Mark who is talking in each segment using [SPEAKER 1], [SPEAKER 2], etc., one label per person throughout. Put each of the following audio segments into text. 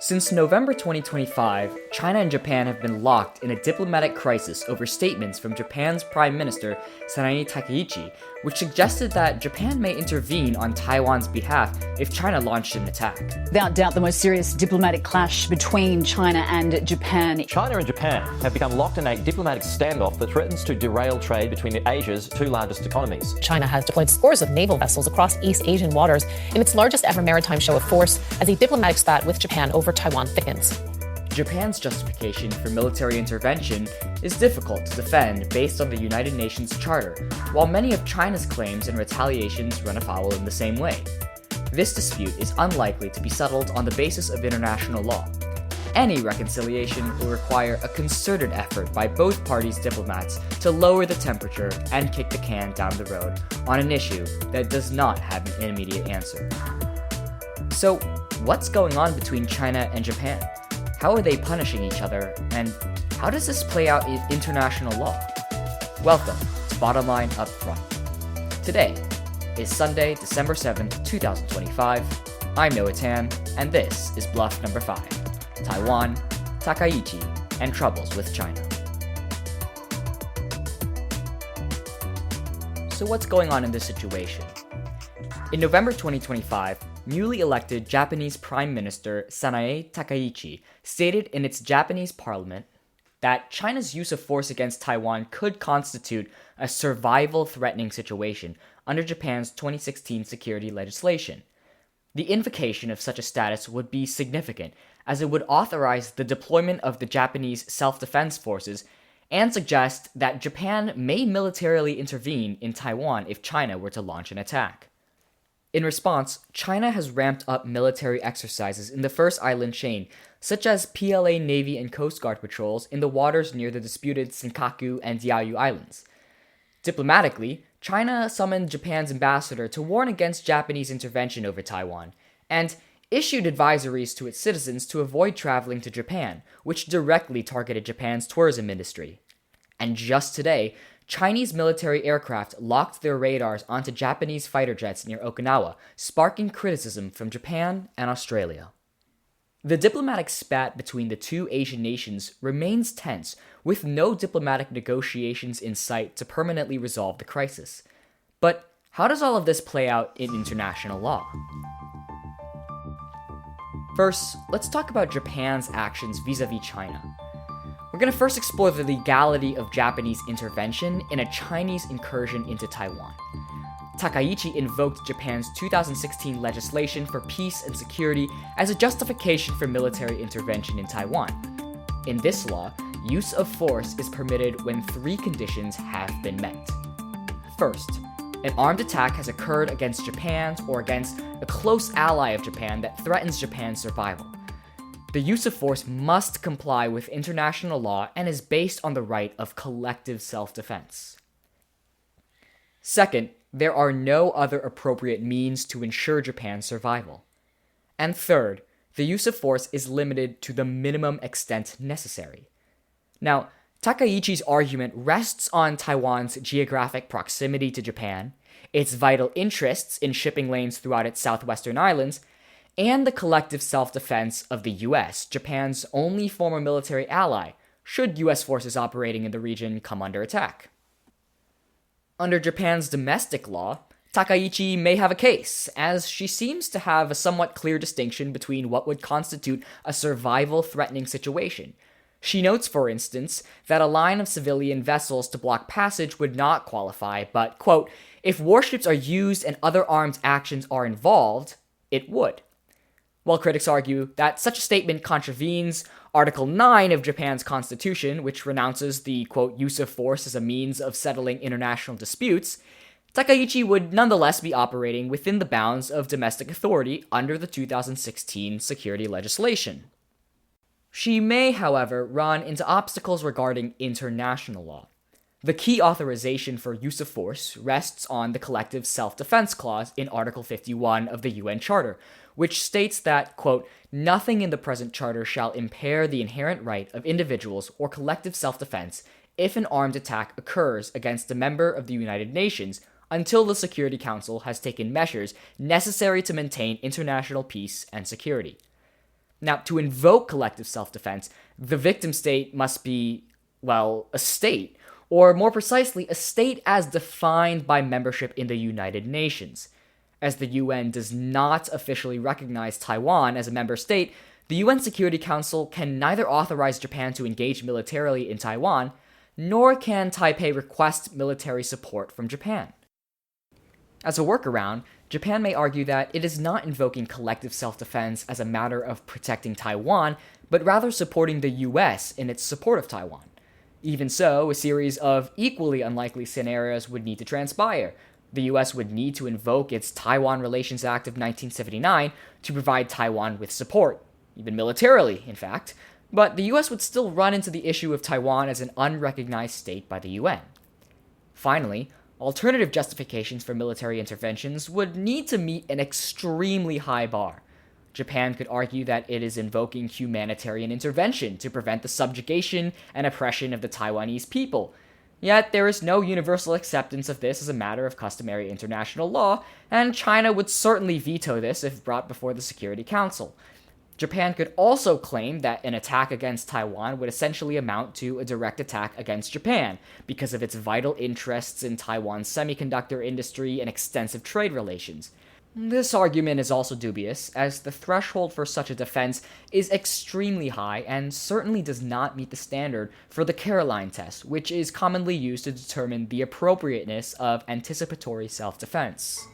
[SPEAKER 1] Since November 2025, China and Japan have been locked in a diplomatic crisis over statements from Japan's Prime Minister Sanae Takaichi, which suggested that Japan may intervene on Taiwan's behalf if China launched an attack.
[SPEAKER 2] Without doubt, the most serious diplomatic clash between China and Japan.
[SPEAKER 3] China and Japan have become locked in a diplomatic standoff that threatens to derail trade between Asia's two largest economies.
[SPEAKER 4] China has deployed scores of naval vessels across East Asian waters in its largest ever maritime show of force as a diplomatic spat with Japan over Taiwan thickens.
[SPEAKER 1] Japan's justification for military intervention is difficult to defend based on the United Nations Charter, while many of China's claims and retaliations run afoul in the same way. This dispute is unlikely to be settled on the basis of international law. Any reconciliation will require a concerted effort by both parties' diplomats to lower the temperature and kick the can down the road on an issue that does not have an immediate answer. So, what's going on between China and Japan? How are they punishing each other, and how does this play out in international law? Welcome to Bottom Line Up Front. Today is Sunday, December 7th, 2025. I'm Noah Tan, and this is BLUF number 5, Taiwan, Takaichi, and Troubles with China. So what's going on in this situation? In November 2025, newly elected Japanese Prime Minister Sanae Takaichi stated in its Japanese parliament that China's use of force against Taiwan could constitute a survival-threatening situation under Japan's 2016 security legislation. The invocation of such a status would be significant, as it would authorize the deployment of the Japanese self-defense forces and suggest that Japan may militarily intervene in Taiwan if China were to launch an attack. In response, China has ramped up military exercises in the first island chain, such as PLA Navy and Coast Guard patrols in the waters near the disputed Senkaku and Diaoyu Islands. Diplomatically, China summoned Japan's ambassador to warn against Japanese intervention over Taiwan, and issued advisories to its citizens to avoid traveling to Japan, which directly targeted Japan's tourism industry. And just today, Chinese military aircraft locked their radars onto Japanese fighter jets near Okinawa, sparking criticism from Japan and Australia. The diplomatic spat between the two Asian nations remains tense, with no diplomatic negotiations in sight to permanently resolve the crisis. But how does all of this play out in international law? First, let's talk about Japan's actions vis-a-vis China. We're going to first explore the legality of Japanese intervention in a Chinese incursion into Taiwan. Takaichi invoked Japan's 2016 legislation for peace and security as a justification for military intervention in Taiwan. In this law, use of force is permitted when three conditions have been met. First, an armed attack has occurred against Japan or against a close ally of Japan that threatens Japan's survival. The use of force must comply with international law and is based on the right of collective self-defense. Second, there are no other appropriate means to ensure Japan's survival. And third, the use of force is limited to the minimum extent necessary. Now, Takaichi's argument rests on Taiwan's geographic proximity to Japan, its vital interests in shipping lanes throughout its southwestern islands, and the collective self-defense of the US, Japan's only former military ally, should US forces operating in the region come under attack. Under Japan's domestic law, Takaichi may have a case, as she seems to have a somewhat clear distinction between what would constitute a survival-threatening situation. She notes, for instance, that a line of civilian vessels to block passage would not qualify, but, quote, if warships are used and other armed actions are involved, it would. While critics argue that such a statement contravenes Article 9 of Japan's constitution, which renounces the, quote, use of force as a means of settling international disputes, Takaichi would nonetheless be operating within the bounds of domestic authority under the 2016 security legislation. She may, however, run into obstacles regarding international law. The key authorization for use of force rests on the Collective Self-Defense Clause in Article 51 of the UN Charter, which states that, quote, nothing in the present charter shall impair the inherent right of individuals or collective self-defense if an armed attack occurs against a member of the United Nations until the Security Council has taken measures necessary to maintain international peace and security. Now, to invoke collective self-defense, the victim state must be, well, a state, or more precisely, a state as defined by membership in the United Nations. As the UN does not officially recognize Taiwan as a member state, the UN Security Council can neither authorize Japan to engage militarily in Taiwan, nor can Taipei request military support from Japan. As a workaround, Japan may argue that it is not invoking collective self-defense as a matter of protecting Taiwan, but rather supporting the US in its support of Taiwan. Even so, a series of equally unlikely scenarios would need to transpire. The US would need to invoke its Taiwan Relations Act of 1979 to provide Taiwan with support, even militarily, in fact, but the US would still run into the issue of Taiwan as an unrecognized state by the UN. Finally, alternative justifications for military interventions would need to meet an extremely high bar. Japan could argue that it is invoking humanitarian intervention to prevent the subjugation and oppression of the Taiwanese people. Yet there is no universal acceptance of this as a matter of customary international law, and China would certainly veto this if brought before the Security Council. Japan could also claim that an attack against Taiwan would essentially amount to a direct attack against Japan because of its vital interests in Taiwan's semiconductor industry and extensive trade relations. This argument is also dubious, as the threshold for such a defense is extremely high and certainly does not meet the standard for the Caroline test, which is commonly used to determine the appropriateness of anticipatory self-defense.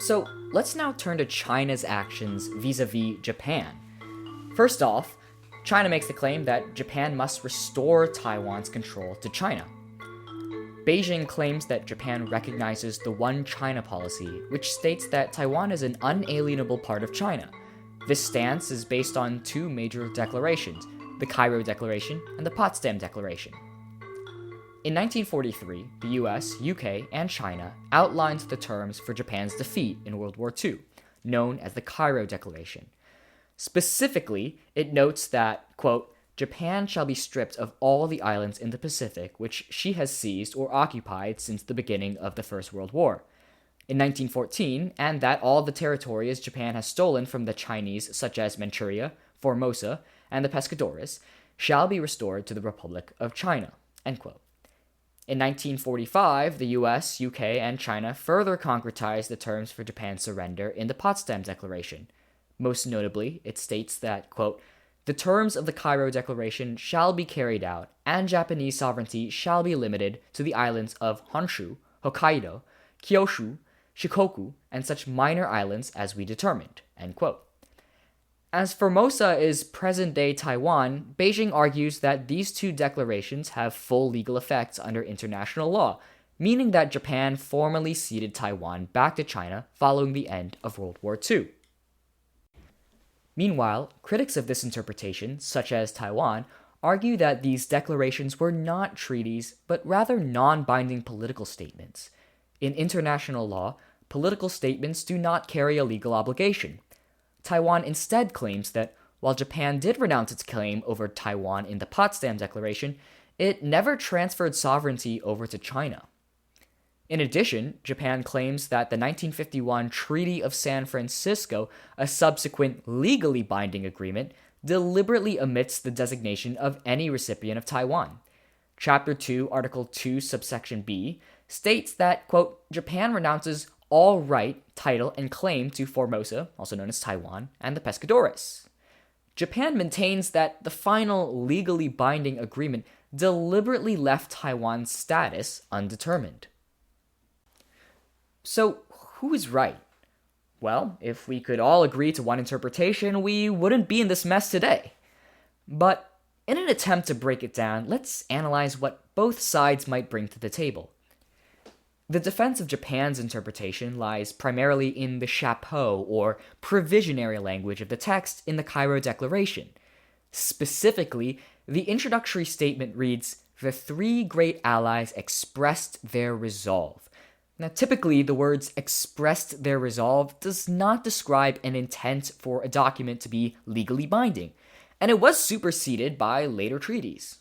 [SPEAKER 1] So, let's now turn to China's actions vis-a-vis Japan. First off, China makes the claim that Japan must restore Taiwan's control to China. Beijing claims that Japan recognizes the One China policy, which states that Taiwan is an unalienable part of China. This stance is based on two major declarations, the Cairo Declaration and the Potsdam Declaration. In 1943, the US, UK, and China outlined the terms for Japan's defeat in World War II, known as the Cairo Declaration. Specifically, it notes that, quote, Japan shall be stripped of all the islands in the Pacific which she has seized or occupied since the beginning of the First World War. In 1914, and that all the territories Japan has stolen from the Chinese, such as Manchuria, Formosa, and the Pescadores, shall be restored to the Republic of China, end quote. In 1945, the US, UK, and China further concretized the terms for Japan's surrender in the Potsdam Declaration. Most notably, it states that, quote, the terms of the Cairo Declaration shall be carried out, and Japanese sovereignty shall be limited to the islands of Honshu, Hokkaido, Kyushu, Shikoku, and such minor islands as we determined, end quote. As Formosa is present-day Taiwan, Beijing argues that these two declarations have full legal effects under international law, meaning that Japan formally ceded Taiwan back to China following the end of World War II. Meanwhile, critics of this interpretation, such as Taiwan, argue that these declarations were not treaties, but rather non-binding political statements. In international law, political statements do not carry a legal obligation. Taiwan instead claims that, while Japan did renounce its claim over Taiwan in the Potsdam Declaration, it never transferred sovereignty over to China. In addition, Japan claims that the 1951 Treaty of San Francisco, a subsequent legally binding agreement, deliberately omits the designation of any recipient of Taiwan. Chapter 2, Article 2, subsection B, states that, quote, Japan renounces all right, title, and claim to Formosa, also known as Taiwan, and the Pescadores. Japan maintains that the final legally binding agreement deliberately left Taiwan's status undetermined. So, who is right? Well, if we could all agree to one interpretation, we wouldn't be in this mess today. But in an attempt to break it down, let's analyze what both sides might bring to the table. The defense of Japan's interpretation lies primarily in the chapeau or provisionary language of the text in the Cairo Declaration. Specifically, the introductory statement reads, "The three great allies expressed their resolve." Now, typically, the words "expressed their resolve" does not describe an intent for a document to be legally binding, and it was superseded by later treaties.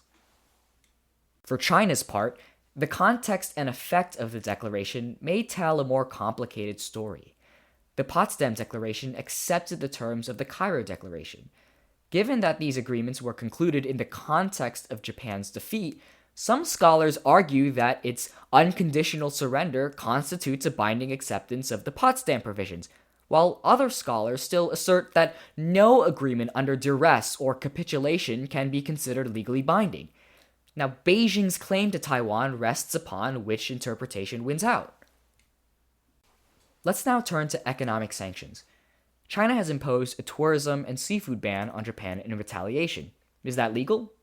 [SPEAKER 1] For China's part, the context and effect of the declaration may tell a more complicated story. The Potsdam Declaration accepted the terms of the Cairo Declaration. Given that these agreements were concluded in the context of Japan's defeat, some scholars argue that its unconditional surrender constitutes a binding acceptance of the Potsdam provisions, while other scholars still assert that no agreement under duress or capitulation can be considered legally binding. Now, Beijing's claim to Taiwan rests upon which interpretation wins out. Let's now turn to economic sanctions. China has imposed a tourism and seafood ban on Japan in retaliation. Is that legal?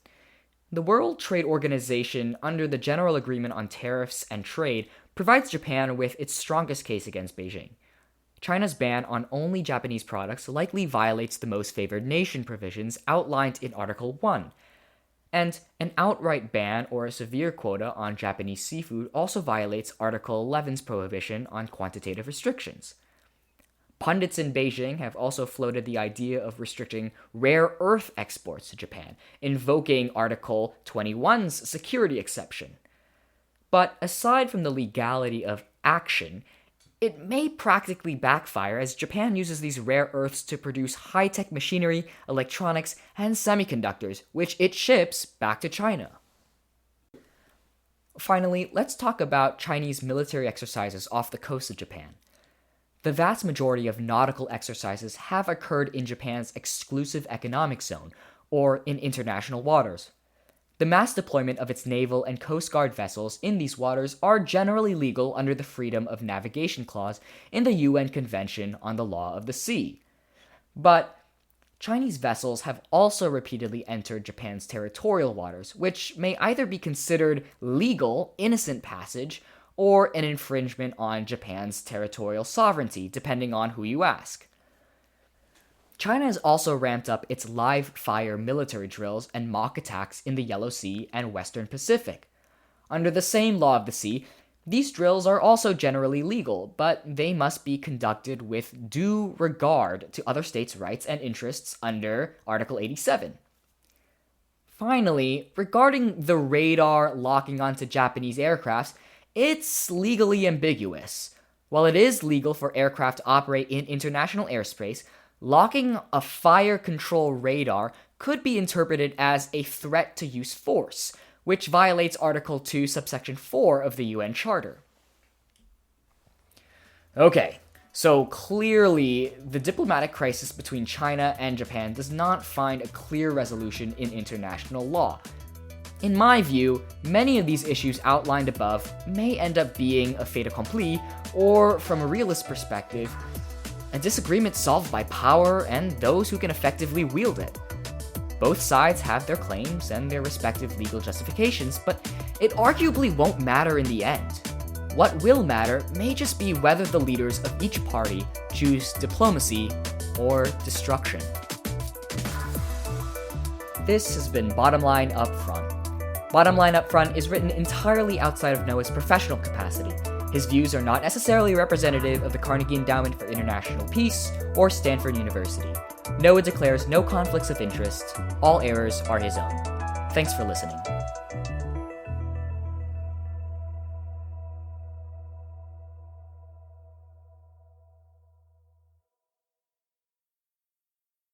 [SPEAKER 1] The World Trade Organization, under the General Agreement on Tariffs and Trade, provides Japan with its strongest case against Beijing. China's ban on only Japanese products likely violates the most favored nation provisions outlined in Article 1. And an outright ban or a severe quota on Japanese seafood also violates Article 11's prohibition on quantitative restrictions. Pundits in Beijing have also floated the idea of restricting rare earth exports to Japan, invoking Article 21's security exception. But aside from the legality of action, it may practically backfire as Japan uses these rare earths to produce high-tech machinery, electronics, and semiconductors, which it ships back to China. Finally, let's talk about Chinese military exercises off the coast of Japan. The vast majority of nautical exercises have occurred in Japan's exclusive economic zone, or in international waters. The mass deployment of its naval and coast guard vessels in these waters are generally legal under the Freedom of Navigation Clause in the UN Convention on the Law of the Sea. But Chinese vessels have also repeatedly entered Japan's territorial waters, which may either be considered legal, innocent passage, or an infringement on Japan's territorial sovereignty, depending on who you ask. China has also ramped up its live-fire military drills and mock attacks in the Yellow Sea and Western Pacific. Under the same law of the sea, these drills are also generally legal, but they must be conducted with due regard to other states' rights and interests under Article 87. Finally, regarding the radar locking onto Japanese aircrafts, it's legally ambiguous. While it is legal for aircraft to operate in international airspace, locking a fire control radar could be interpreted as a threat to use force, which violates Article 2, subsection 4 of the UN Charter. Okay, so clearly the diplomatic crisis between China and Japan does not find a clear resolution in international law. In my view, many of these issues outlined above may end up being a fait accompli, or from a realist perspective, a disagreement solved by power and those who can effectively wield it. Both sides have their claims and their respective legal justifications, but it arguably won't matter in the end. What will matter may just be whether the leaders of each party choose diplomacy or destruction. This has been Bottom Line Up Front. Bottom Line Up Front is written entirely outside of Noah's professional capacity. His views are not necessarily representative of the Carnegie Endowment for International Peace or Stanford University. Noah declares no conflicts of interest. All errors are his own. Thanks for listening.